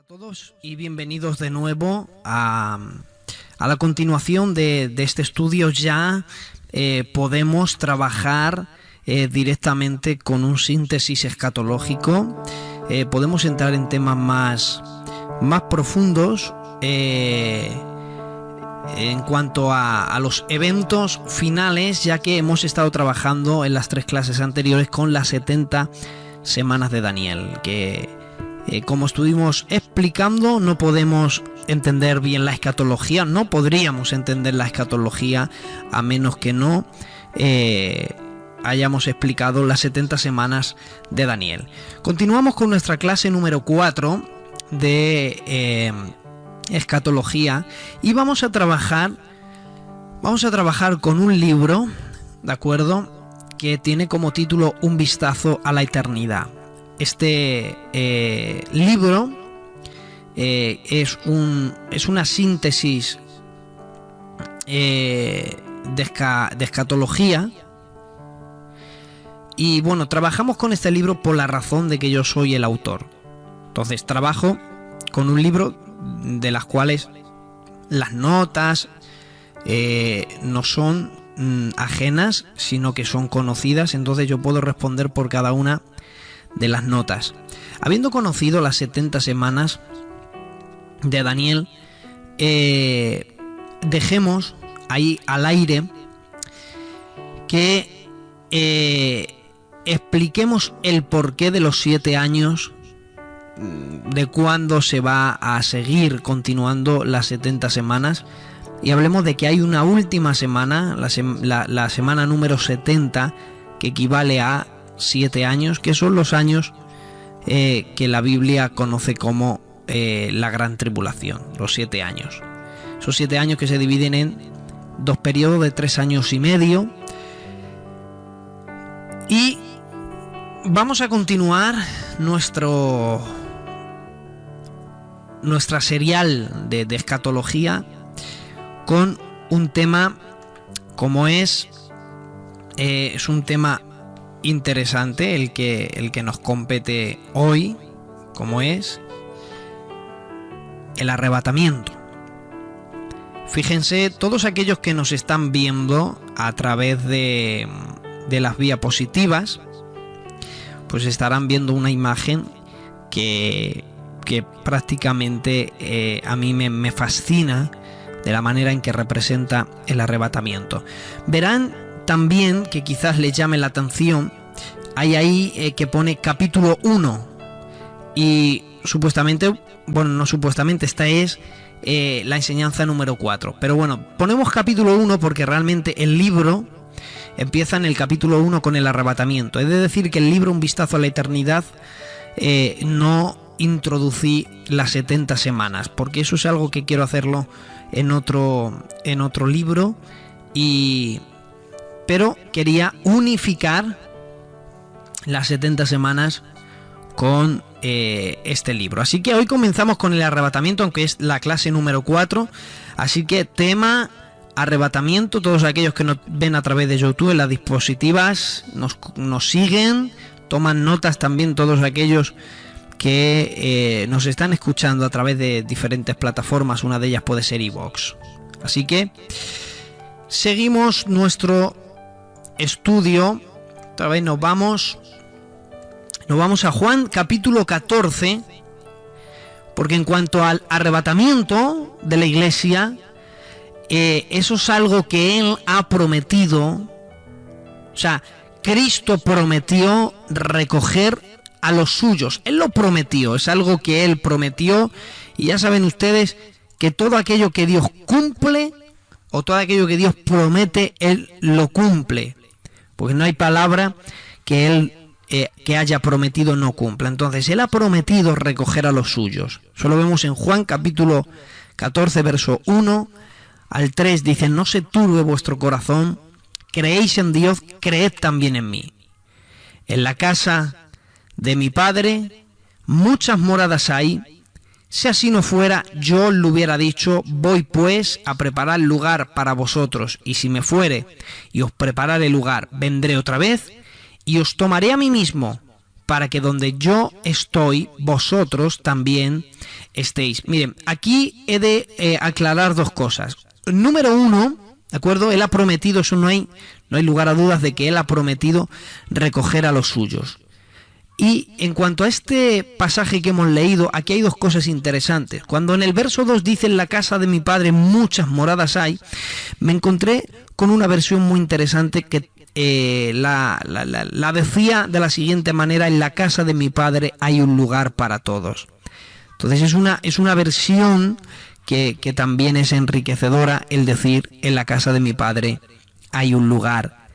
Todos y bienvenidos de nuevo a la continuación de este estudio. Ya podemos trabajar directamente con un síntesis escatológico. Podemos entrar en temas más profundos en cuanto a los eventos finales, ya que hemos estado trabajando en las 3 clases anteriores con las 70 semanas de Daniel, que como estuvimos explicando, no podemos entender bien la escatología, no podríamos entender la escatología a menos que no hayamos explicado las 70 semanas de Daniel. Continuamos con nuestra clase número 4 de escatología y vamos a trabajar con un libro, ¿de acuerdo?, que tiene como título Un vistazo a la eternidad. Este libro es una síntesis de escatología. Y bueno, trabajamos con este libro por la razón de que yo soy el autor. Entonces trabajo con un libro de las cuales las notas no son ajenas, sino que son conocidas. Entonces yo puedo responder por cada una de las notas. Habiendo conocido las 70 semanas de Daniel, dejemos ahí al aire que expliquemos el porqué de los 7 años, de cuándo se va a seguir continuando las 70 semanas, y hablemos de que hay una última semana, la semana número 70, que equivale a 7 años, que son los años que la Biblia conoce como la gran tribulación, los 7 años. Esos 7 años que se dividen en 2 periodos de 3 años y medio. Y vamos a continuar nuestra serial de escatología con un tema como es un tema interesante el que nos compete hoy, como es el arrebatamiento. Fíjense, todos aquellos que nos están viendo a través de las diapositivas, pues estarán viendo una imagen que prácticamente a mí me fascina de la manera en que representa el arrebatamiento. Verán también que quizás les llame la atención, hay ahí que pone capítulo 1 y supuestamente, bueno, no supuestamente, esta es la enseñanza número 4, pero bueno, ponemos capítulo 1 porque realmente el libro empieza en el capítulo 1 con el arrebatamiento. Es de decir que el libro Un vistazo a la eternidad no introducí las 70 semanas, porque eso es algo que quiero hacerlo en otro libro, pero quería unificar las 70 semanas con este libro. Así que hoy comenzamos con el arrebatamiento, aunque es la clase número 4. Así que tema arrebatamiento. Todos aquellos que nos ven a través de YouTube en las diapositivas nos siguen, toman notas también todos aquellos que nos están escuchando a través de diferentes plataformas. Una de ellas puede ser iVoox. Así que seguimos nuestro estudio. Otra vez nos vamos a Juan capítulo 14, porque en cuanto al arrebatamiento de la iglesia, eso es algo que Él ha prometido. O sea, Cristo prometió recoger a los suyos. Él lo prometió, es algo que Él prometió, y ya saben ustedes que todo aquello que Dios cumple, o todo aquello que Dios promete, Él lo cumple, porque no hay palabra que Él que haya prometido no cumpla. Entonces Él ha prometido recoger a los suyos. Eso lo vemos en Juan capítulo 14, verso 1 al 3. Dice: no se turbe vuestro corazón, creéis en Dios, creed también en mí. En la casa de mi Padre muchas moradas hay. Si así no fuera, yo lo hubiera dicho. Voy pues a preparar lugar para vosotros, y si me fuere y os preparare lugar, vendré otra vez y os tomaré a mí mismo, para que donde yo estoy, vosotros también estéis. Miren, aquí he de aclarar dos cosas. Número uno, ¿de acuerdo? Él ha prometido, eso no hay lugar a dudas de que Él ha prometido recoger a los suyos. Y en cuanto a este pasaje que hemos leído, aquí hay dos cosas interesantes. Cuando en el verso 2 dice: en la casa de mi padre muchas moradas hay, me encontré con una versión muy interesante que la decía de la siguiente manera: en la casa de mi padre hay un lugar para todos. Entonces es una versión que también es enriquecedora, el decir: en la casa de mi padre hay un lugar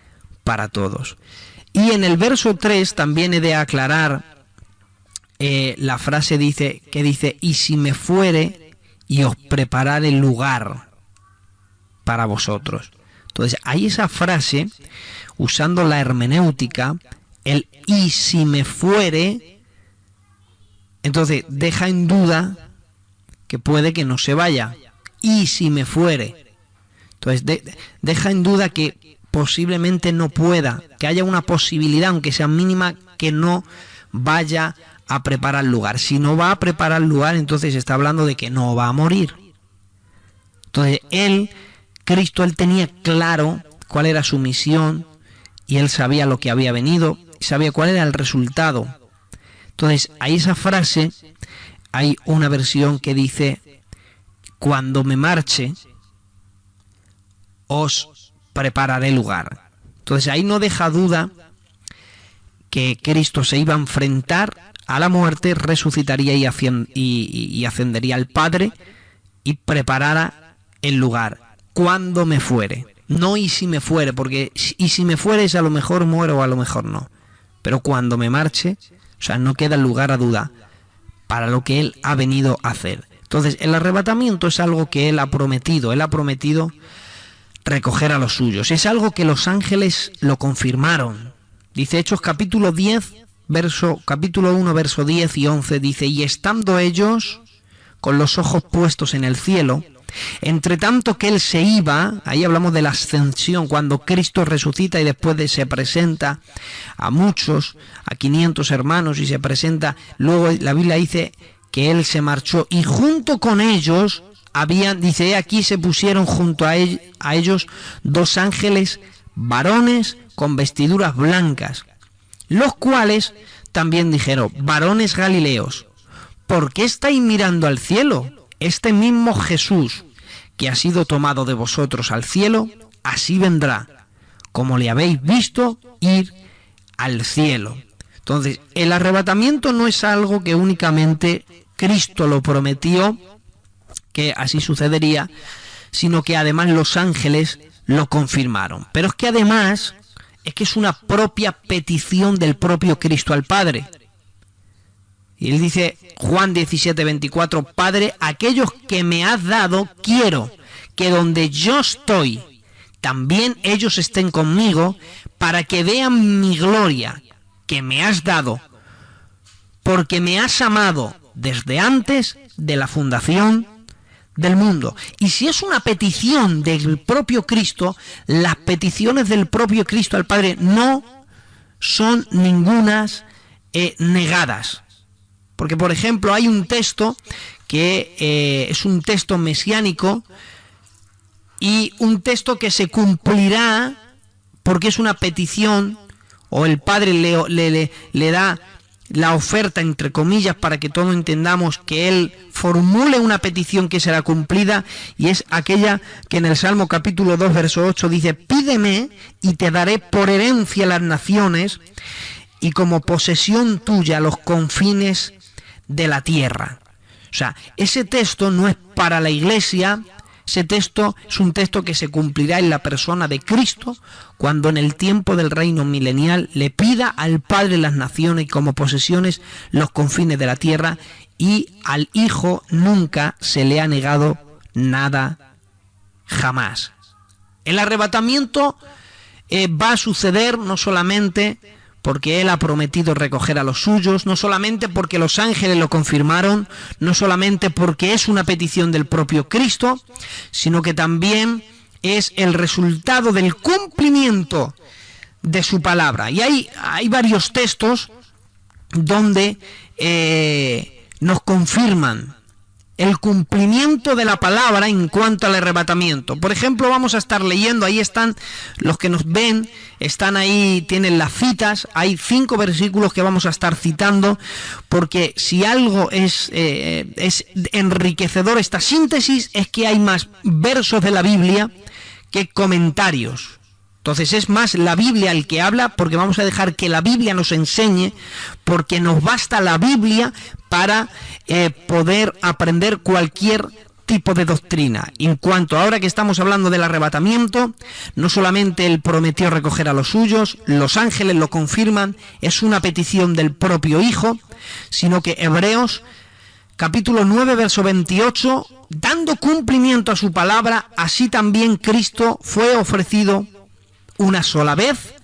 para todos. Y en el verso 3 también he de aclarar la frase que dice: y si me fuere y os prepararé lugar para vosotros. Entonces hay esa frase, usando la hermenéutica, el y si me fuere, entonces deja en duda que puede que no se vaya. Y si me fuere. Entonces deja en duda que posiblemente no pueda, que haya una posibilidad, aunque sea mínima, que no vaya a preparar lugar. Si no va a preparar lugar, entonces está hablando de que no va a morir. Entonces Cristo, él tenía claro cuál era su misión y él sabía lo que había venido, sabía cuál era el resultado. Entonces, a esa frase hay una versión que dice: cuando me marche, os prepararé lugar. Entonces ahí no deja duda que Cristo se iba a enfrentar a la muerte, resucitaría y ascendería al Padre y preparara el lugar. Cuando me fuere. No y si me fuere, porque y si me fuere es a lo mejor muero o a lo mejor no. Pero cuando me marche, o sea, no queda lugar a duda para lo que Él ha venido a hacer. Entonces el arrebatamiento es algo que Él ha prometido. Él ha prometido recoger a los suyos. Es algo que los ángeles lo confirmaron. Dice Hechos capítulo 1, verso 10 y 11, dice: y estando ellos con los ojos puestos en el cielo, entre tanto que Él se iba, ahí hablamos de la ascensión, cuando Cristo resucita y después se presenta a muchos, a 500 hermanos, y se presenta, luego la Biblia dice que Él se marchó y junto con ellos dice, aquí se pusieron junto a ellos dos ángeles varones con vestiduras blancas, los cuales también dijeron: varones galileos, ¿por qué estáis mirando al cielo? Este mismo Jesús que ha sido tomado de vosotros al cielo, así vendrá, como le habéis visto ir al cielo. Entonces, el arrebatamiento no es algo que únicamente Cristo lo prometió, que así sucedería, sino que además los ángeles lo confirmaron. Pero es que además es una propia petición del propio Cristo al Padre. Y él dice, Juan 17:24, Padre, aquellos que me has dado, quiero que donde yo estoy, también ellos estén conmigo, para que vean mi gloria que me has dado, porque me has amado desde antes de la fundación del mundo. Y si es una petición del propio Cristo, las peticiones del propio Cristo al Padre no son ningunas negadas. Porque, por ejemplo, hay un texto que es un texto mesiánico y un texto que se cumplirá porque es una petición, o el Padre le da la oferta, entre comillas, para que todos entendamos que Él formule una petición que será cumplida, y es aquella que en el Salmo capítulo 2, verso 8 dice: pídeme y te daré por herencia las naciones y como posesión tuya los confines de la tierra. O sea, ese texto no es para la iglesia, ese texto es un texto que se cumplirá en la persona de Cristo, cuando en el tiempo del reino milenial le pida al Padre las naciones y como posesiones los confines de la tierra, y al Hijo nunca se le ha negado nada, jamás. El arrebatamiento va a suceder no solamente porque Él ha prometido recoger a los suyos, no solamente porque los ángeles lo confirmaron, no solamente porque es una petición del propio Cristo, sino que también es el resultado del cumplimiento de su palabra. Y hay varios textos donde nos confirman el cumplimiento de la palabra en cuanto al arrebatamiento. Por ejemplo, vamos a estar leyendo, ahí están los que nos ven, están ahí, tienen las citas, hay 5 versículos que vamos a estar citando, porque si algo es enriquecedor esta síntesis, es que hay más versos de la Biblia que comentarios. Entonces es más la Biblia el que habla, porque vamos a dejar que la Biblia nos enseñe, porque nos basta la Biblia para poder aprender cualquier tipo de doctrina. En cuanto ahora que estamos hablando del arrebatamiento, no solamente Él prometió recoger a los suyos, los ángeles lo confirman, es una petición del propio Hijo, sino que Hebreos capítulo 9, verso 28, dando cumplimiento a su palabra, así también Cristo fue ofrecido una sola vez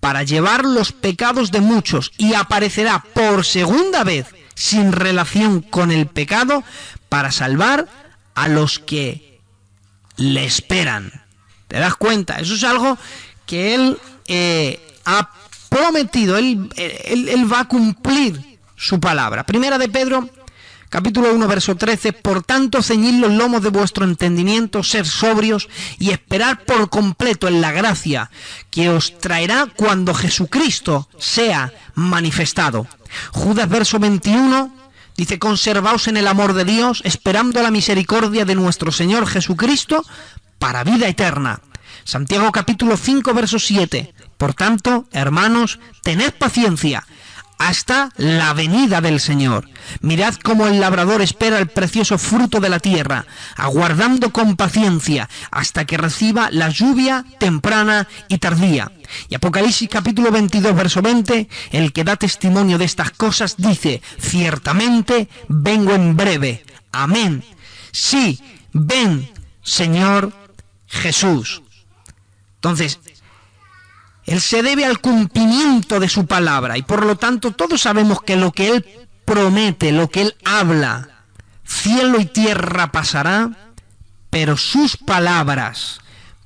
para llevar los pecados de muchos y aparecerá por segunda vez sin relación con el pecado para salvar a los que le esperan. ¿Te das cuenta? Eso es algo que Él ha prometido, él va a cumplir su palabra. Primera de Pedro capítulo 1, verso 13, por tanto, ceñid los lomos de vuestro entendimiento, ser sobrios y esperar por completo en la gracia que os traerá cuando Jesucristo sea manifestado. Judas, verso 21, dice, conservaos en el amor de Dios, esperando la misericordia de nuestro Señor Jesucristo para vida eterna. Santiago, capítulo 5, verso 7, por tanto, hermanos, tened paciencia hasta la venida del Señor. Mirad cómo el labrador espera el precioso fruto de la tierra, aguardando con paciencia hasta que reciba la lluvia temprana y tardía. Y Apocalipsis capítulo 22, verso 20, el que da testimonio de estas cosas dice, ciertamente vengo en breve. Amén. Sí, ven, Señor Jesús. Entonces, Él se debe al cumplimiento de su palabra y por lo tanto todos sabemos que lo que Él promete, lo que Él habla, cielo y tierra pasará, pero sus palabras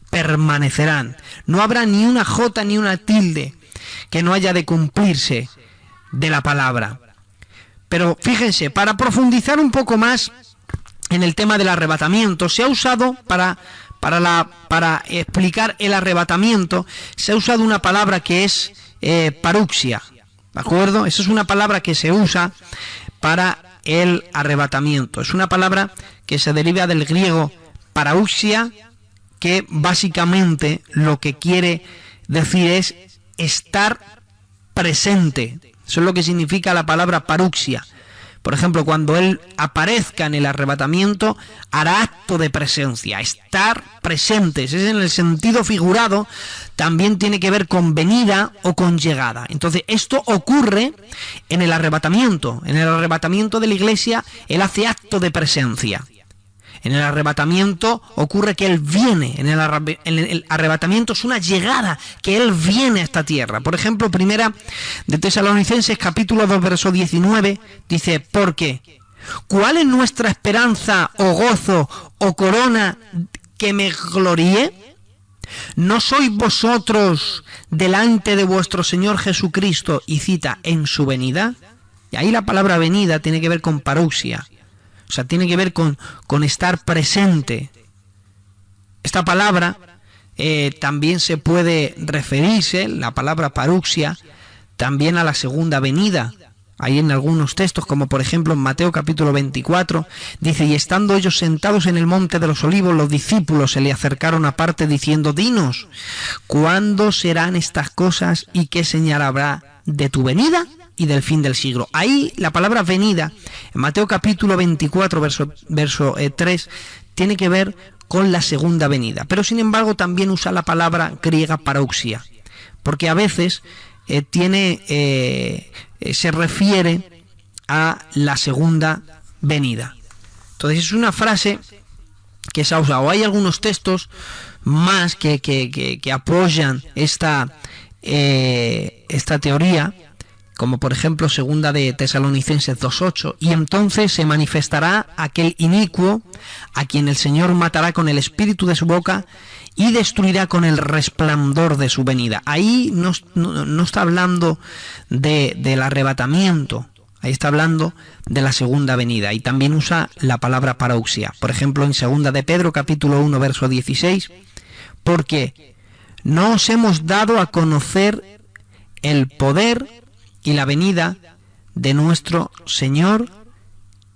permanecerán. No habrá ni una jota ni una tilde que no haya de cumplirse de la palabra. Pero fíjense, para profundizar un poco más en el tema del arrebatamiento, se ha usado para explicar el arrebatamiento, se ha usado una palabra que es paruxia, ¿de acuerdo? Esa es una palabra que se usa para el arrebatamiento. Es una palabra que se deriva del griego paruxia, que básicamente lo que quiere decir es estar presente. Eso es lo que significa la palabra paruxia. Por ejemplo, cuando Él aparezca en el arrebatamiento, hará acto de presencia, estar presentes. Es en el sentido figurado, también tiene que ver con venida o con llegada. Entonces, esto ocurre en el arrebatamiento. En el arrebatamiento de la iglesia, Él hace acto de presencia. En el arrebatamiento ocurre que Él viene. En el arrebatamiento es una llegada, que Él viene a esta tierra. Por ejemplo, primera de Tesalonicenses, capítulo 2, verso 19, dice, ¿por qué? ¿Cuál es nuestra esperanza o gozo o corona que me gloríe? ¿No sois vosotros delante de vuestro Señor Jesucristo, y cita, en su venida? Y ahí la palabra venida tiene que ver con paruxia. O sea, tiene que ver con estar presente. Esta palabra también se puede referirse, la palabra paruxia, también a la segunda venida. Hay en algunos textos, como por ejemplo en Mateo capítulo 24, dice, y estando ellos sentados en el monte de los olivos, los discípulos se le acercaron aparte diciendo, dinos, ¿cuándo serán estas cosas y qué señal habrá de tu venida y del fin del siglo? Ahí la palabra venida, en Mateo capítulo 24, verso 3, tiene que ver con la segunda venida. Pero sin embargo también usa la palabra griega parouxia, porque a veces se refiere a la segunda venida. Entonces es una frase que se ha usado. Hay algunos textos más que apoyan esta teoría, como por ejemplo segunda de Tesalonicenses 2:8, y entonces se manifestará aquel inicuo a quien el Señor matará con el espíritu de su boca y destruirá con el resplandor de su venida. Ahí no está hablando del arrebatamiento, ahí está hablando de la segunda venida, y también usa la palabra parousia. Por ejemplo, en 2 de Pedro, capítulo 1, verso 16, porque no os hemos dado a conocer el poder y la venida de nuestro Señor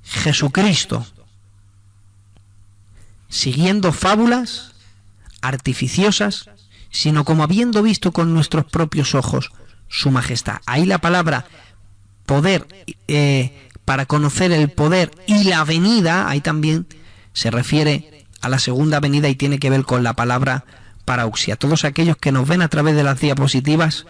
Jesucristo, siguiendo fábulas artificiosas, sino como habiendo visto con nuestros propios ojos su majestad. Ahí la palabra poder, para conocer el poder y la venida, ahí también se refiere a la segunda venida y tiene que ver con la palabra parousia. Todos aquellos que nos ven a través de las diapositivas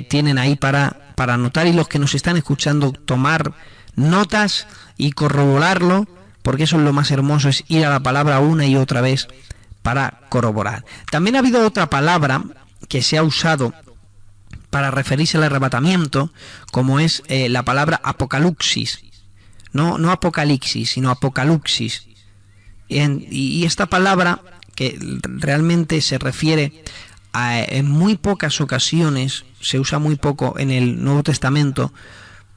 tienen ahí para anotar, y los que nos están escuchando tomar notas y corroborarlo, porque eso es lo más hermoso, es ir a la palabra una y otra vez para corroborar. También ha habido otra palabra que se ha usado para referirse al arrebatamiento, como es la palabra apocaluxis. No apocalipsis, sino apocaluxis. Y esta palabra, que realmente se refiere en muy pocas ocasiones, se usa muy poco en el Nuevo Testamento,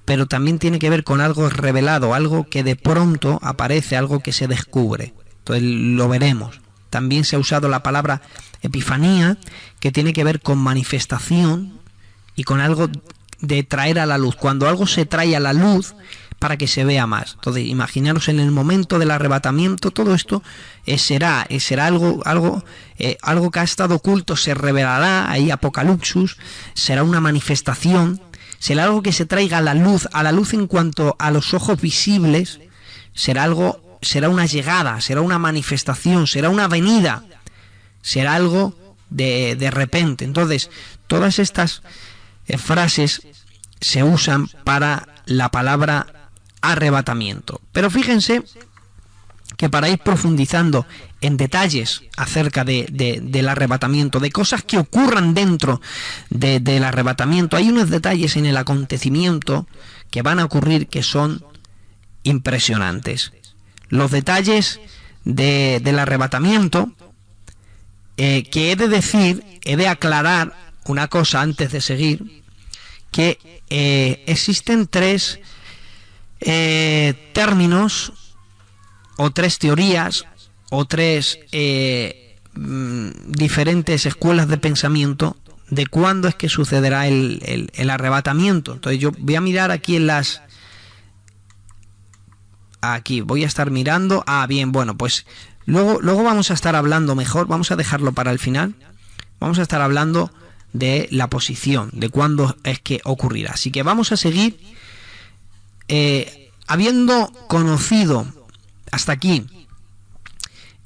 pero también tiene que ver con algo revelado, algo que de pronto aparece, algo que se descubre. Entonces lo veremos. También se ha usado la palabra epifanía, que tiene que ver con manifestación y con algo de traer a la luz. Cuando algo se trae a la luz para que se vea más. Entonces, imaginaros en el momento del arrebatamiento, todo esto será algo que ha estado oculto, se revelará, ahí Apocaluxus, será una manifestación, será algo que se traiga a la luz en cuanto a los ojos visibles, será una llegada, será una manifestación, será una venida, será algo de repente. Entonces, todas estas frases se usan para la palabra arrebatamiento. Pero fíjense que para ir profundizando en detalles acerca del arrebatamiento, de cosas que ocurran dentro del arrebatamiento, hay unos detalles en el acontecimiento que van a ocurrir que son impresionantes. Los detalles del arrebatamiento, que he de aclarar una cosa antes de seguir, que existen tres términos o tres teorías o tres diferentes escuelas de pensamiento de cuándo es que sucederá el arrebatamiento. Entonces yo voy a mirar aquí aquí voy a estar mirando. Bien, bueno, pues luego vamos a estar hablando mejor, vamos a dejarlo para el final, vamos a estar hablando de la posición, de cuándo es que ocurrirá. Así que vamos a seguir. Habiendo conocido hasta aquí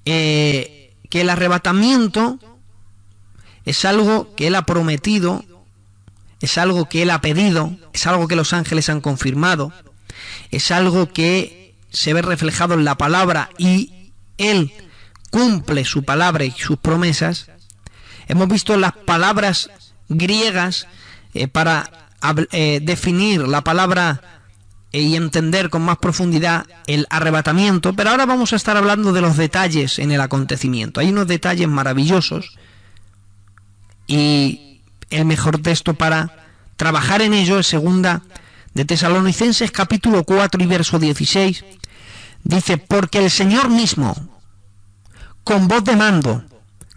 que el arrebatamiento es algo que Él ha prometido, es algo que Él ha pedido, es algo que los ángeles han confirmado, es algo que se ve reflejado en la palabra y Él cumple su palabra y sus promesas. Hemos visto las palabras griegas para definir la palabra y entender con más profundidad el arrebatamiento, pero ahora vamos a estar hablando de los detalles en el acontecimiento. Hay unos detalles maravillosos y el mejor texto para trabajar en ello es 2 de Tesalonicenses capítulo 4 y verso 16. Dice: porque el Señor mismo, con voz de mando,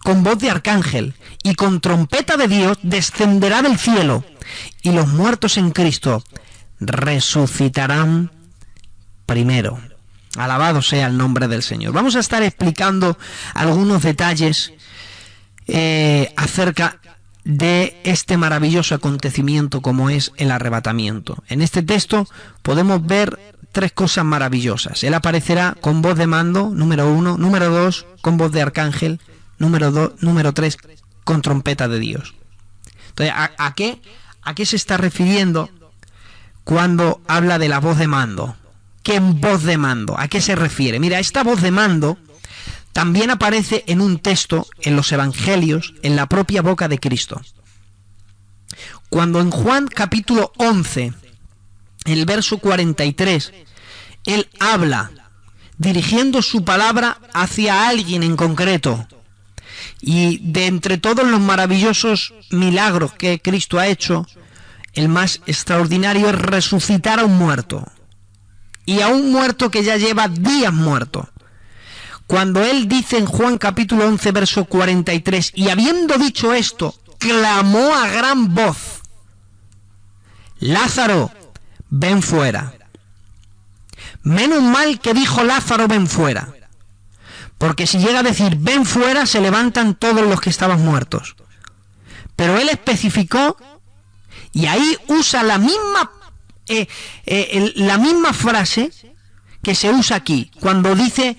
con voz de arcángel y con trompeta de Dios, descenderá del cielo, y los muertos en Cristo resucitarán primero. Alabado sea el nombre del Señor. Vamos a estar explicando algunos detalles acerca de este maravilloso acontecimiento como es el arrebatamiento. En este texto podemos ver tres cosas maravillosas. Él aparecerá con voz de mando, número 1, número 2, con voz de arcángel, número 3, con trompeta de Dios. Entonces, ¿a qué se está refiriendo cuando habla de la voz de mando? ¿Qué voz de mando? ¿A qué se refiere? Mira, esta voz de mando también aparece en un texto en los evangelios, en la propia boca de Cristo. Cuando en Juan capítulo 11, el verso 43, Él habla dirigiendo su palabra hacia alguien en concreto. Y de entre todos los maravillosos milagros que Cristo ha hecho, el más extraordinario es resucitar a un muerto. Y a un muerto que ya lleva días muerto. Cuando él dice en Juan capítulo 11, verso 43, y habiendo dicho esto, clamó a gran voz: Lázaro, ven fuera. Menos mal que dijo Lázaro, ven fuera. Porque si llega a decir ven fuera, se levantan todos los que estaban muertos. Pero él especificó, y ahí usa la misma frase que se usa aquí. Cuando dice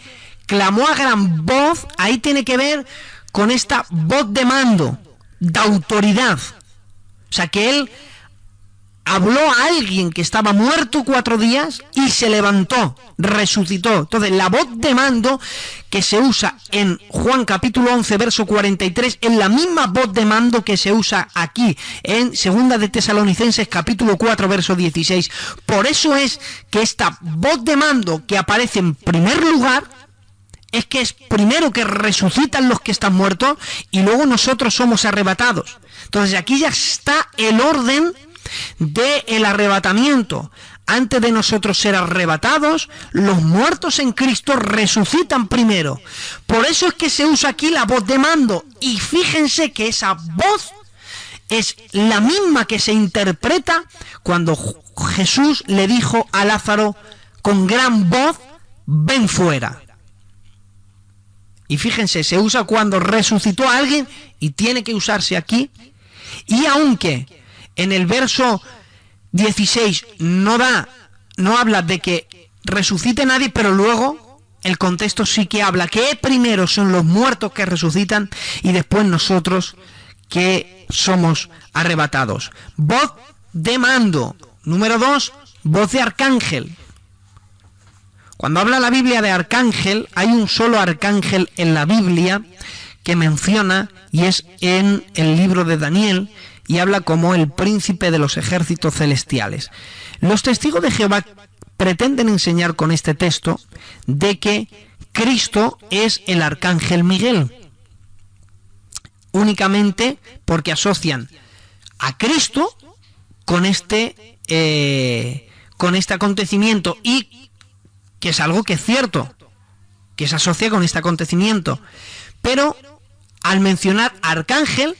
clamó a gran voz, ahí tiene que ver con esta voz de mando, de autoridad. O sea, que él habló a alguien que estaba muerto 4 días y se levantó, resucitó. Entonces, la voz de mando que se usa en Juan capítulo 11, verso 43, es la misma voz de mando que se usa aquí en Segunda de Tesalonicenses capítulo 4, verso 16. Por eso es que esta voz de mando que aparece en primer lugar es que es primero que resucitan los que están muertos y luego nosotros somos arrebatados. Entonces, aquí ya está el orden del arrebatamiento. Antes de nosotros ser arrebatados, los muertos en Cristo resucitan primero. Por eso es que se usa aquí la voz de mando. Y fíjense que esa voz es la misma que se interpreta cuando Jesús le dijo a Lázaro con gran voz: ven fuera. Y fíjense, se usa cuando resucitó a alguien y tiene que usarse aquí. Y aunque en el verso 16 no habla de que resucite nadie, pero luego el contexto sí que habla que primero son los muertos que resucitan y después nosotros que somos arrebatados. Voz de mando. Número 2, voz de arcángel. Cuando habla la Biblia de arcángel, hay un solo arcángel en la Biblia que menciona, y es en el libro de Daniel, y habla como el príncipe de los ejércitos celestiales. Los testigos de Jehová pretenden enseñar con este texto de que Cristo es el arcángel Miguel, únicamente porque asocian a Cristo con este acontecimiento, y que es algo que es cierto, que se asocia con este acontecimiento. Pero al mencionar arcángel,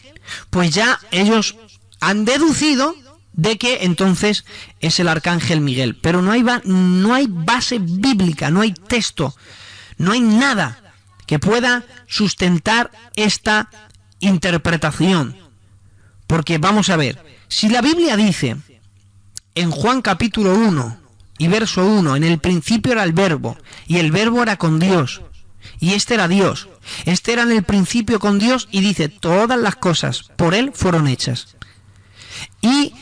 pues ya ellos han deducido de que entonces es el arcángel Miguel. Pero no hay base bíblica, no hay texto, no hay nada que pueda sustentar esta interpretación. Porque vamos a ver, si la Biblia dice en Juan capítulo 1 y verso 1, en el principio era el verbo, y el verbo era con Dios, y este era Dios, este era en el principio con Dios, y dice, todas las cosas por él fueron hechas. Y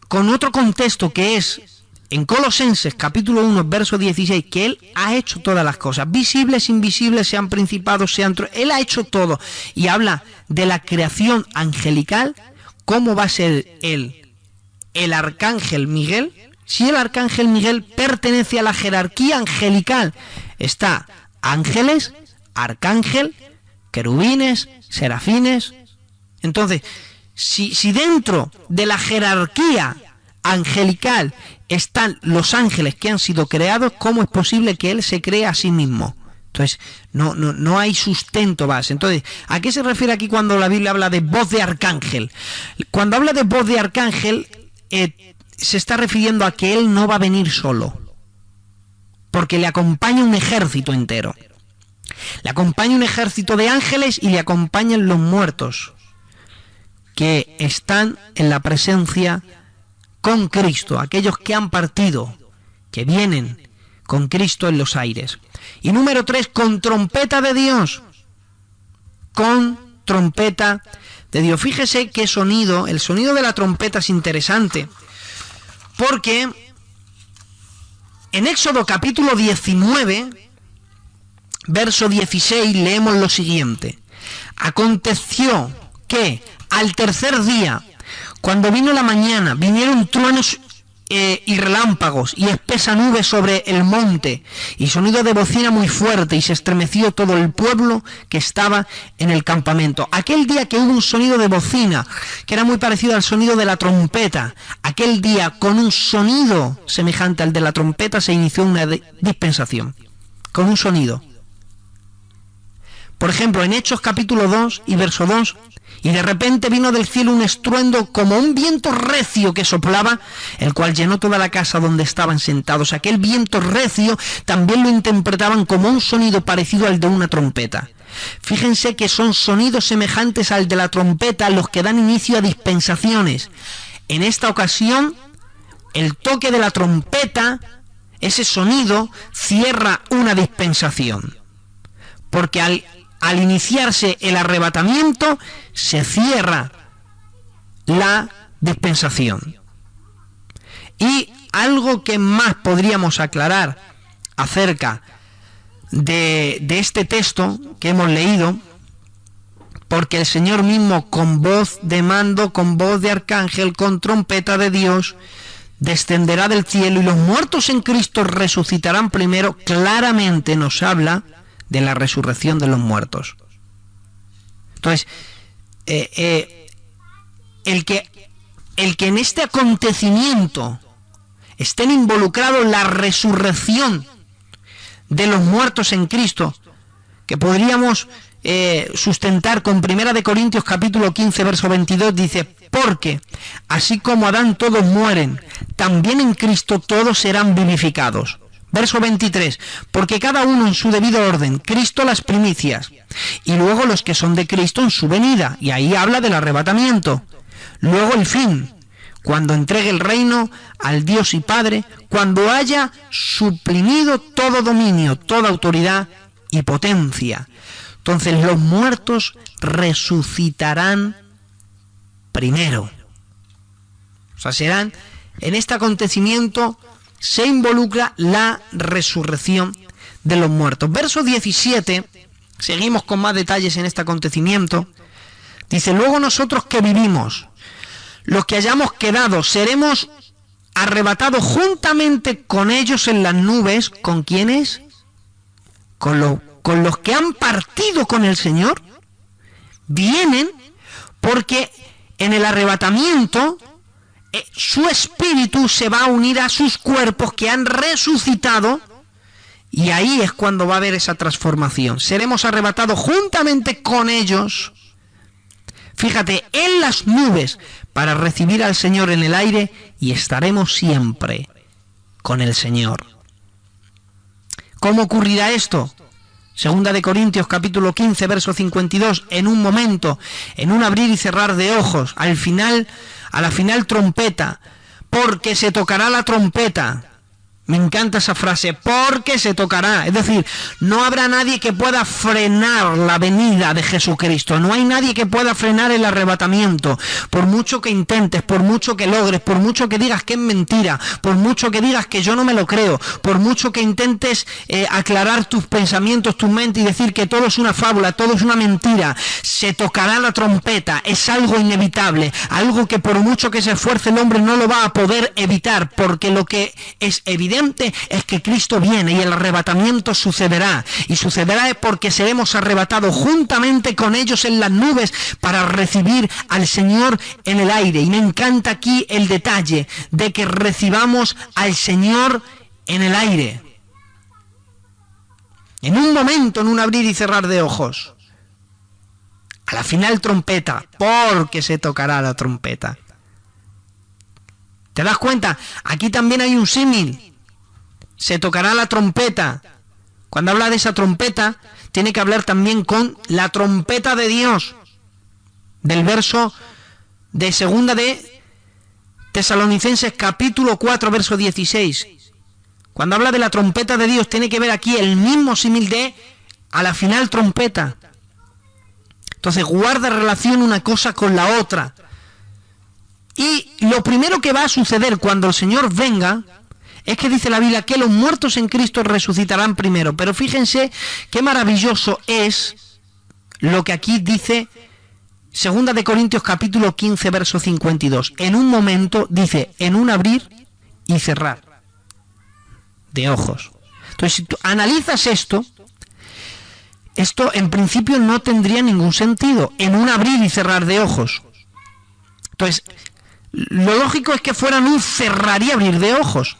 con otro contexto que es en Colosenses capítulo 1, verso 16, que él ha hecho todas las cosas, visibles, invisibles, sean principados, él ha hecho todo, y habla de la creación angelical. ¿Cómo va a ser él el arcángel Miguel? Si el arcángel Miguel pertenece a la jerarquía angelical, está ángeles, arcángel, querubines, serafines. Entonces, si dentro de la jerarquía angelical están los ángeles que han sido creados, ¿cómo es posible que él se cree a sí mismo? Entonces, no hay sustento base. Entonces, ¿a qué se refiere aquí cuando la Biblia habla de voz de arcángel? Cuando habla de voz de arcángel, se está refiriendo a que él no va a venir solo, porque le acompaña un ejército entero. Le acompaña un ejército de ángeles y le acompañan los muertos que están en la presencia con Cristo, aquellos que han partido, que vienen con Cristo en los aires. Y número 3, con trompeta de Dios. Con trompeta de Dios. Fíjese qué sonido, el sonido de la trompeta es interesante, porque en Éxodo capítulo 19, verso 16, leemos lo siguiente. Aconteció que al tercer día, cuando vino la mañana, vinieron truenos y relámpagos y espesa nube sobre el monte y sonido de bocina muy fuerte, y se estremeció todo el pueblo que estaba en el campamento. Aquel día que hubo un sonido de bocina que era muy parecido al sonido de la trompeta, aquel día con un sonido semejante al de la trompeta se inició una dispensación, con un sonido. Por ejemplo, en Hechos capítulo 2 y verso 2, y de repente vino del cielo un estruendo como un viento recio que soplaba, el cual llenó toda la casa donde estaban sentados. Aquel viento recio también lo interpretaban como un sonido parecido al de una trompeta. Fíjense que son sonidos semejantes al de la trompeta los que dan inicio a dispensaciones. En esta ocasión, el toque de la trompeta, ese sonido, cierra una dispensación. Porque al iniciarse el arrebatamiento, se cierra la dispensación. Y algo que más podríamos aclarar acerca de este texto que hemos leído, porque el Señor mismo, con voz de mando, con voz de arcángel, con trompeta de Dios, descenderá del cielo y los muertos en Cristo resucitarán primero, claramente nos habla de la resurrección de los muertos. Entonces, el que en este acontecimiento estén involucrados la resurrección de los muertos en Cristo, que podríamos sustentar con 1 Corintios capítulo 15 verso 22, dice: porque así como Adán todos mueren, también en Cristo todos serán vivificados. Verso 23, porque cada uno en su debido orden, Cristo las primicias, y luego los que son de Cristo en su venida, y ahí habla del arrebatamiento. Luego el fin, cuando entregue el reino al Dios y Padre, cuando haya suprimido todo dominio, toda autoridad y potencia. Entonces los muertos resucitarán primero. O sea, serán, en este acontecimiento se involucra la resurrección de los muertos. Verso 17, seguimos con más detalles en este acontecimiento. Dice: luego nosotros que vivimos, los que hayamos quedado, seremos arrebatados juntamente con ellos en las nubes. ¿Con quiénes? Con los que han partido con el Señor. Vienen porque en el arrebatamiento su espíritu se va a unir a sus cuerpos que han resucitado, y ahí es cuando va a haber esa transformación. Seremos arrebatados juntamente con ellos, fíjate, en las nubes, para recibir al Señor en el aire, y estaremos siempre con el Señor. ¿Cómo ocurrirá esto? Segunda de Corintios capítulo 15 verso 52, en un momento, en un abrir y cerrar de ojos, a la final trompeta, porque se tocará la trompeta. Me encanta esa frase, porque se tocará. Es decir, no habrá nadie que pueda frenar la venida de Jesucristo. No hay nadie que pueda frenar el arrebatamiento. Por mucho que intentes, por mucho que logres, por mucho que digas que es mentira, por mucho que digas que yo no me lo creo, por mucho que intentes aclarar tus pensamientos, tu mente, y decir que todo es una fábula, todo es una mentira, se tocará la trompeta. Es algo inevitable, algo que por mucho que se esfuerce el hombre no lo va a poder evitar, porque lo que es evidente es que Cristo viene y el arrebatamiento sucederá, y sucederá porque seremos arrebatados juntamente con ellos en las nubes para recibir al Señor en el aire. Y me encanta aquí el detalle de que recibamos al Señor en el aire, en un momento, en un abrir y cerrar de ojos, a la final trompeta, porque se tocará la trompeta. ¿Te das cuenta? Aquí también hay un símil. Se tocará la trompeta. Cuando habla de esa trompeta, tiene que hablar también con la trompeta de Dios. Del verso de segunda de Tesalonicenses capítulo 4, verso 16. Cuando habla de la trompeta de Dios, tiene que ver aquí el mismo símil de a la final trompeta. Entonces guarda relación una cosa con la otra. Y lo primero que va a suceder cuando el Señor venga es que dice la Biblia que los muertos en Cristo resucitarán primero. Pero fíjense qué maravilloso es lo que aquí dice Segunda de Corintios capítulo 15 verso 52. En un momento, dice, en un abrir y cerrar de ojos. Entonces, si tú analizas esto en principio no tendría ningún sentido, en un abrir y cerrar de ojos. Entonces, lo lógico es que fueran un cerrar y abrir de ojos.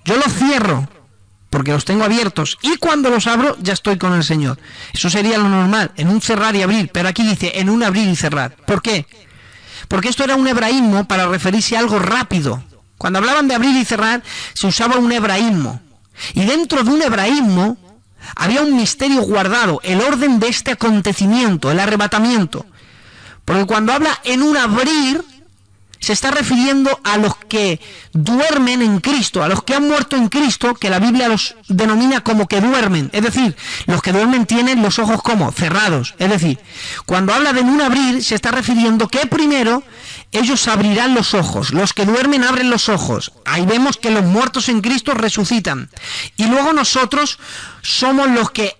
Yo los cierro, porque los tengo abiertos, y cuando los abro, ya estoy con el Señor. Eso sería lo normal, en un cerrar y abrir, pero aquí dice, en un abrir y cerrar. ¿Por qué? Porque esto era un hebraísmo para referirse a algo rápido. Cuando hablaban de abrir y cerrar, se usaba un hebraísmo. Y dentro de un hebraísmo había un misterio guardado, el orden de este acontecimiento, el arrebatamiento. Porque cuando habla en un abrir, se está refiriendo a los que duermen en Cristo, a los que han muerto en Cristo, que la Biblia los denomina como que duermen. Es decir, los que duermen tienen los ojos como cerrados. Es decir, cuando habla de en un abrir, se está refiriendo que primero ellos abrirán los ojos, los que duermen abren los ojos. Ahí vemos que los muertos en Cristo resucitan. Y luego nosotros somos los que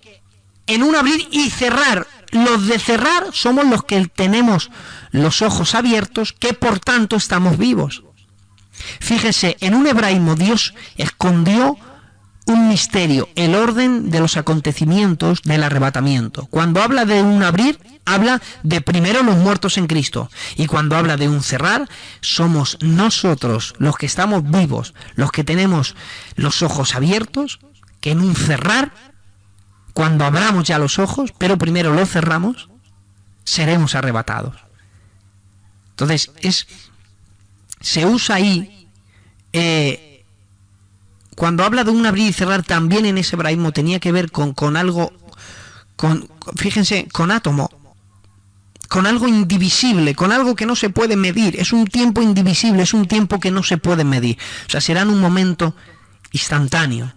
en un abrir y cerrar, los de cerrar somos los que tenemos los ojos abiertos, que por tanto estamos vivos. Fíjese, en un hebraísmo Dios escondió un misterio, el orden de los acontecimientos del arrebatamiento. Cuando habla de un abrir, habla de primero los muertos en Cristo. Y cuando habla de un cerrar, somos nosotros los que estamos vivos, los que tenemos los ojos abiertos, que en un cerrar, cuando abramos ya los ojos, pero primero los cerramos, seremos arrebatados. Entonces, se usa ahí, cuando habla de un abrir y cerrar, también en ese hebraísmo tenía que ver con algo, fíjense, con átomo, con algo indivisible, con algo que no se puede medir. Es un tiempo indivisible, es un tiempo que no se puede medir. O sea, será en un momento instantáneo.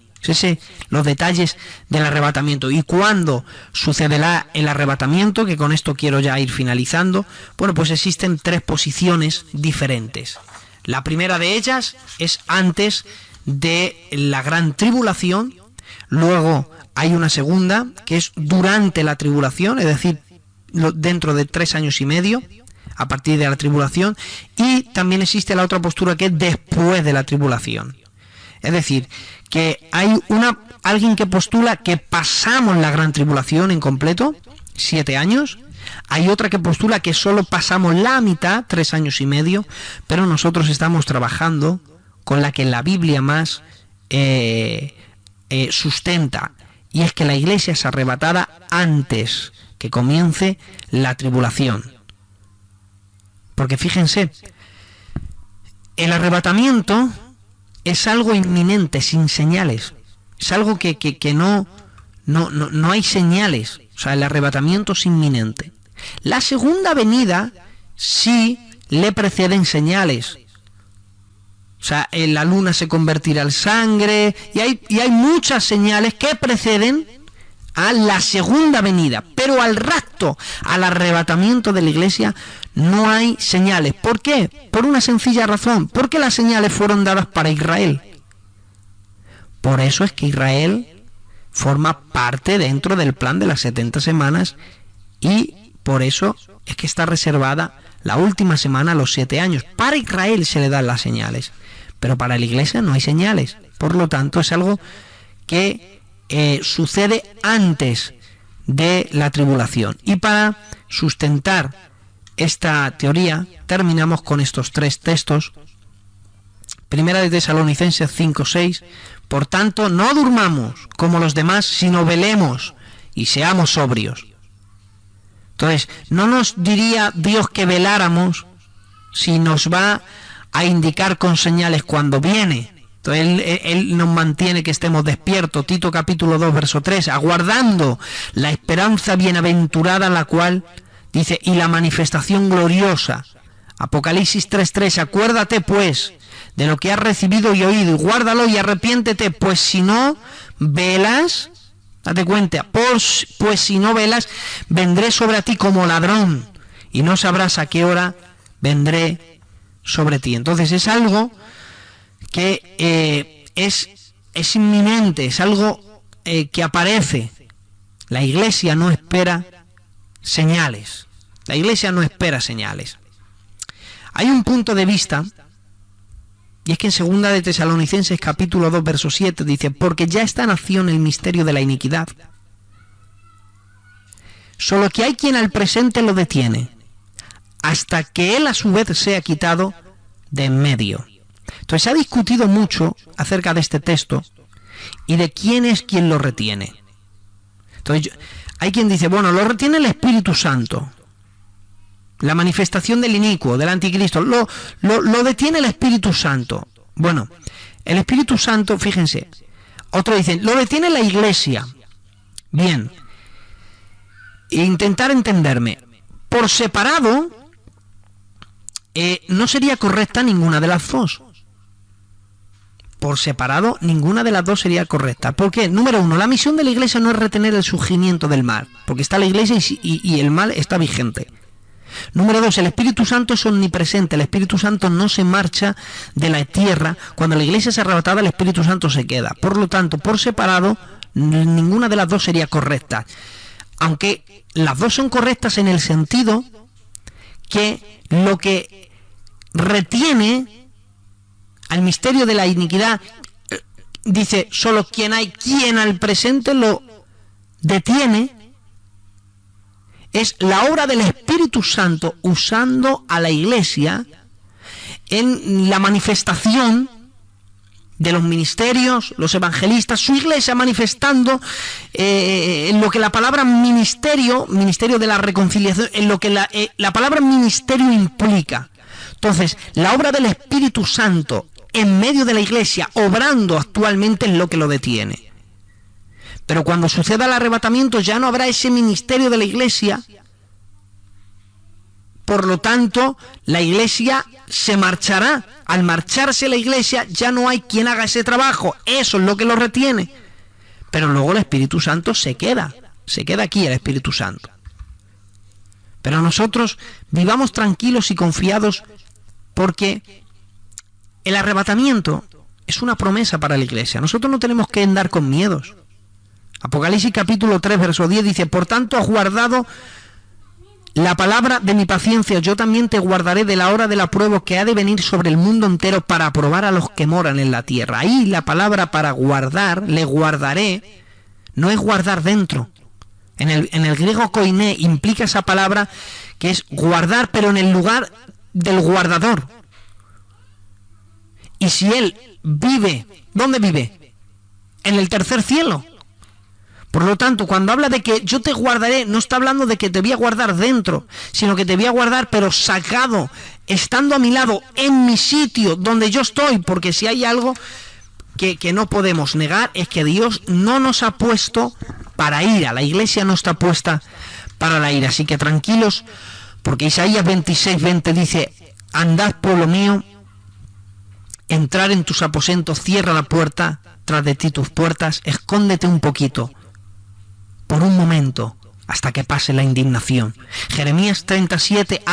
Los detalles del arrebatamiento. ¿Y cuándo sucederá el arrebatamiento? Que con esto quiero ya ir finalizando. Bueno, pues existen tres posiciones diferentes. La primera de ellas es antes de la gran tribulación. Luego hay una segunda que es durante la tribulación, es decir, dentro de 3 años y medio, a partir de la tribulación. Y también existe la otra postura que es después de la tribulación. Es decir, que hay alguien que postula que pasamos la gran tribulación en completo, 7 años. Hay otra que postula que solo pasamos la mitad, 3 años y medio, pero nosotros estamos trabajando con la que la Biblia más sustenta, y es que la iglesia es arrebatada antes que comience la tribulación. Porque fíjense, el arrebatamiento es algo inminente, sin señales. Es algo que no hay señales. O sea, el arrebatamiento es inminente. La segunda venida sí le preceden señales. O sea, la luna se convertirá en sangre, y hay muchas señales que preceden a la segunda venida. Pero al rapto, al arrebatamiento de la iglesia, no hay señales. ¿Por qué? Por una sencilla razón. Porque las señales fueron dadas para Israel. Por eso es que Israel forma parte dentro del plan de las 70 semanas, y por eso es que está reservada la última semana, los 7 años. Para Israel se le dan las señales, pero para la iglesia no hay señales. Por lo tanto, es algo que sucede antes de la tribulación. Y para sustentar esta teoría, terminamos con estos 3 textos. Primera de Tesalonicenses 5:6. Por tanto, no durmamos como los demás, sino velemos y seamos sobrios. Entonces, no nos diría Dios que veláramos si nos va a indicar con señales cuando viene. Entonces, Él nos mantiene que estemos despiertos. Tito capítulo 2, verso 3, aguardando la esperanza bienaventurada, la cual dice, y la manifestación gloriosa. Apocalipsis 3:3, acuérdate pues de lo que has recibido y oído, y guárdalo y arrepiéntete, pues si no velas, date cuenta, pues si no velas, vendré sobre ti como ladrón, y no sabrás a qué hora vendré sobre ti. Entonces es algo que es inminente, es algo que aparece. La iglesia no espera señales. La iglesia no espera señales. Hay un punto de vista Y es que en 2 de Tesalonicenses capítulo 2 verso 7 dice: porque ya está en acción el misterio de la iniquidad. Solo que hay quien al presente lo detiene, hasta que él a su vez sea quitado de en medio. Entonces se ha discutido mucho acerca de este texto y de quién es quien lo retiene. Entonces hay quien dice, bueno, lo retiene el Espíritu Santo. La manifestación del inicuo, del anticristo, lo detiene el Espíritu Santo. Bueno, el Espíritu Santo, fíjense, otros dicen, lo detiene la Iglesia. Bien, intentar entenderme. Por separado, no sería correcta ninguna de las dos. Por separado, ninguna de las dos sería correcta. ¿Por qué? Número uno, la misión de la Iglesia no es retener el surgimiento del mal, porque está la Iglesia y el mal está vigente. Número 2, el Espíritu Santo es omnipresente, el Espíritu Santo no se marcha de la tierra, cuando la Iglesia es arrebatada el Espíritu Santo se queda. Por lo tanto, por separado, ninguna de las dos sería correcta, aunque las dos son correctas en el sentido que lo que retiene al misterio de la iniquidad, dice, solo quien al presente lo detiene, es la obra del Espíritu Santo usando a la Iglesia en la manifestación de los ministerios, los evangelistas, su Iglesia manifestando en lo que la palabra ministerio de la reconciliación, en lo que la palabra ministerio implica. Entonces, la obra del Espíritu Santo en medio de la Iglesia, obrando actualmente, es lo que lo detiene. Pero cuando suceda el arrebatamiento ya no habrá ese ministerio de la Iglesia. Por lo tanto, la Iglesia se marchará. Al marcharse la Iglesia ya no hay quien haga ese trabajo. Eso es lo que lo retiene. Pero luego el Espíritu Santo se queda aquí el Espíritu Santo. Pero nosotros vivamos tranquilos y confiados, porque el arrebatamiento es una promesa para la Iglesia. Nosotros no tenemos que andar con miedos. Apocalipsis capítulo 3, verso 10 dice, por tanto has guardado la palabra de mi paciencia, yo también te guardaré de la hora de la prueba que ha de venir sobre el mundo entero para probar a los que moran en la tierra. Ahí la palabra para guardar, le guardaré, no es guardar dentro. En el griego koiné implica esa palabra que es guardar, pero en el lugar del guardador. Y si él vive, ¿dónde vive? En el tercer cielo. Por lo tanto, cuando habla de que yo te guardaré, no está hablando de que te voy a guardar dentro, sino que te voy a guardar, pero sacado, estando a mi lado, en mi sitio, donde yo estoy, porque si hay algo que no podemos negar, es que Dios no nos ha puesto para ira, la Iglesia no está puesta para la ira. Así que tranquilos, porque Isaías 26:20 dice, andad, pueblo mío, entrar en tus aposentos, cierra la puerta, tras de ti tus puertas, escóndete un poquito, por un momento, hasta que pase la indignación. Jeremías 37,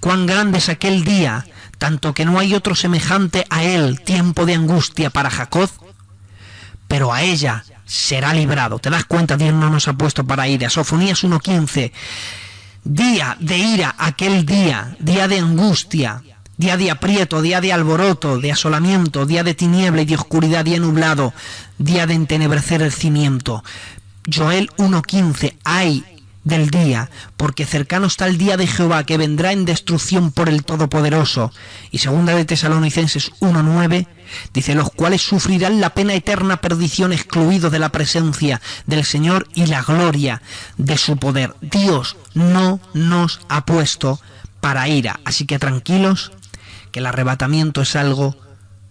cuán grande es aquel día, tanto que no hay otro semejante a él, tiempo de angustia para Jacob, pero a ella será librado. ¿Te das cuenta? Dios no nos ha puesto para ira. Sofonías 1:15, día de ira, aquel día de angustia, día de aprieto, día de alboroto, de asolamiento, día de tiniebla y de oscuridad, día nublado, día de entenebrecer el cimiento. Joel 1:15, ay del día, porque cercano está el día de Jehová, que vendrá en destrucción por el Todopoderoso. Y 2 de Tesalonicenses 1:9 dice, los cuales sufrirán la pena eterna perdición, excluidos de la presencia del Señor y la gloria de su poder. Dios no nos ha puesto para ira, así que tranquilos, que el arrebatamiento es algo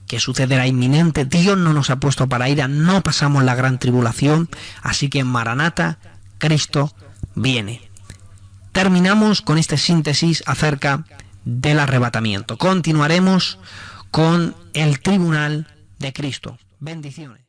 que sucederá inminente. Dios no nos ha puesto para ira, no pasamos la gran tribulación, así que en Maranata, Cristo viene. Terminamos con esta síntesis acerca del arrebatamiento. Continuaremos con el tribunal de Cristo. Bendiciones.